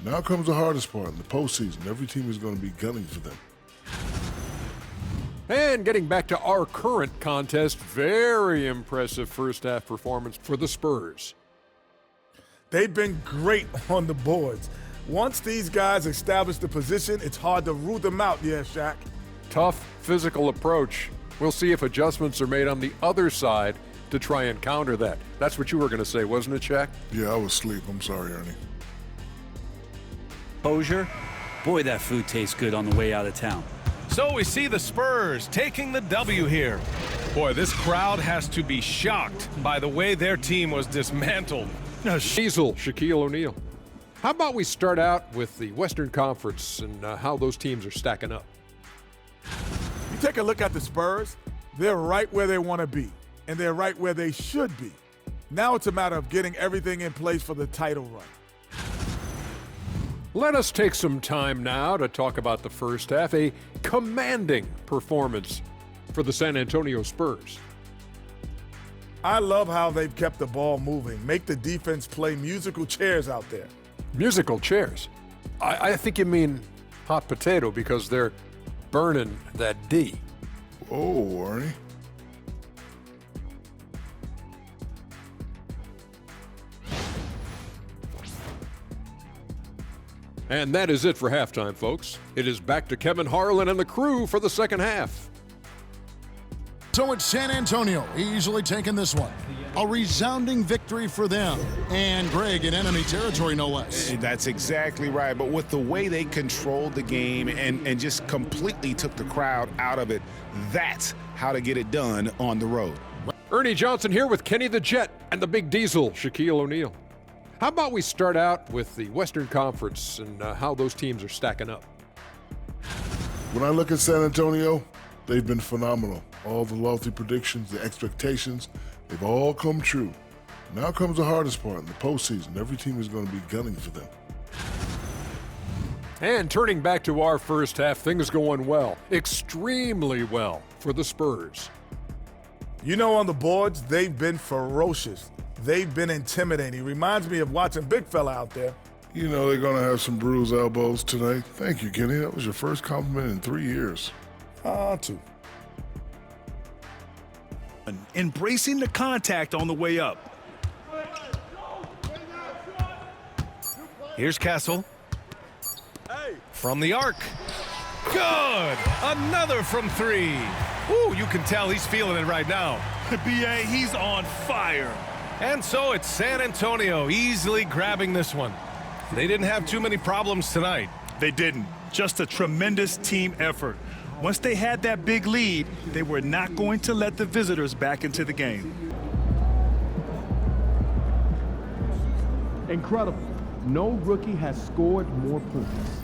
Now comes the hardest part in the postseason. Every team is going to be gunning for them. And getting back to our current contest, very impressive first half performance for the Spurs. They've been great on the boards. Once these guys establish the position, it's hard to root them out, yeah, Shaq. Tough physical approach. We'll see if adjustments are made on the other side to try and counter that. That's what you were going to say, wasn't it, Shaq? Yeah, I was asleep. I'm sorry, Ernie. Hosier, boy, that food tastes good on the way out of town. So we see the Spurs taking the W here. Boy, this crowd has to be shocked by the way their team was dismantled. Diesel, Shaquille O'Neal. How about we start out with the Western Conference and how those teams are stacking up? You take a look at the Spurs, they're right where they want to be, and they're right where they should be. Now it's a matter of getting everything in place for the title run. Let us take some time now to talk about the first half, a commanding performance for the San Antonio Spurs. I love how they've kept the ball moving, make the defense play musical chairs out there. Musical chairs? I think you mean hot potato because they're burning that D. Oh, Ernie. And that is it for halftime, folks. It is back to Kevin Harlan and the crew for the second half. So it's San Antonio easily taking this one. A resounding victory for them. And Greg in enemy territory, no less. That's exactly right. But with the way they controlled the game and just completely took the crowd out of it, that's how to get it done on the road. Ernie Johnson here with Kenny the Jet and the big diesel, Shaquille O'Neal. How about we start out with the Western Conference and how those teams are stacking up? When I look at San Antonio, they've been phenomenal. All the lofty predictions, the expectations, they've all come true. Now comes the hardest part in the postseason. Every team is going to be gunning for them. And turning back to our first half, things going well, extremely well for the Spurs. You know, on the boards, they've been ferocious. They've been intimidating. Reminds me of watching Big Fella out there. You know they're going to have some bruised elbows tonight. Thank you, Kenny. That was your first compliment in 3 years. Two. Embracing the contact on the way up. Here's Castle. From the arc. Good! Another from three. Ooh, you can tell he's feeling it right now. B.A., he's on fire. And so it's San Antonio easily grabbing this one. They didn't have too many problems tonight. They didn't. Just a tremendous team effort. Once they had that big lead, they were not going to let the visitors back into the game. Incredible. No rookie has scored more points.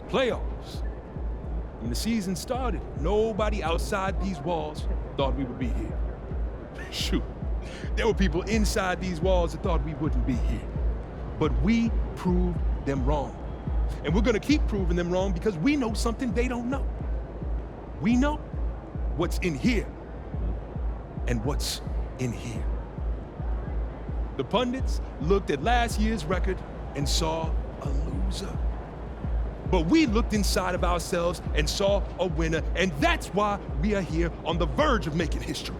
Playoffs. When the season started, nobody outside these walls thought we would be here. Shoot, there were people inside these walls that thought we wouldn't be here. But we proved them wrong. And we're gonna keep proving them wrong because we know something they don't know. We know what's in here and what's in here. The pundits looked at last year's record and saw a loser. But we looked inside of ourselves and saw a winner, and that's why we are here on the verge of making history.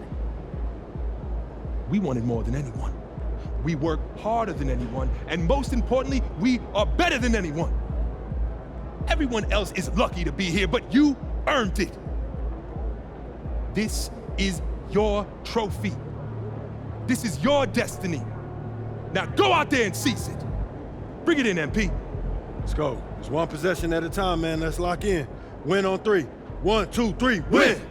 We wanted more than anyone. We work harder than anyone, and most importantly, we are better than anyone. Everyone else is lucky to be here, but you earned it. This is your trophy. This is your destiny. Now go out there and seize it. Bring it in, MP. Let's go. It's one possession at a time, man. Let's lock in. Win on three. 1, 2, 3, win!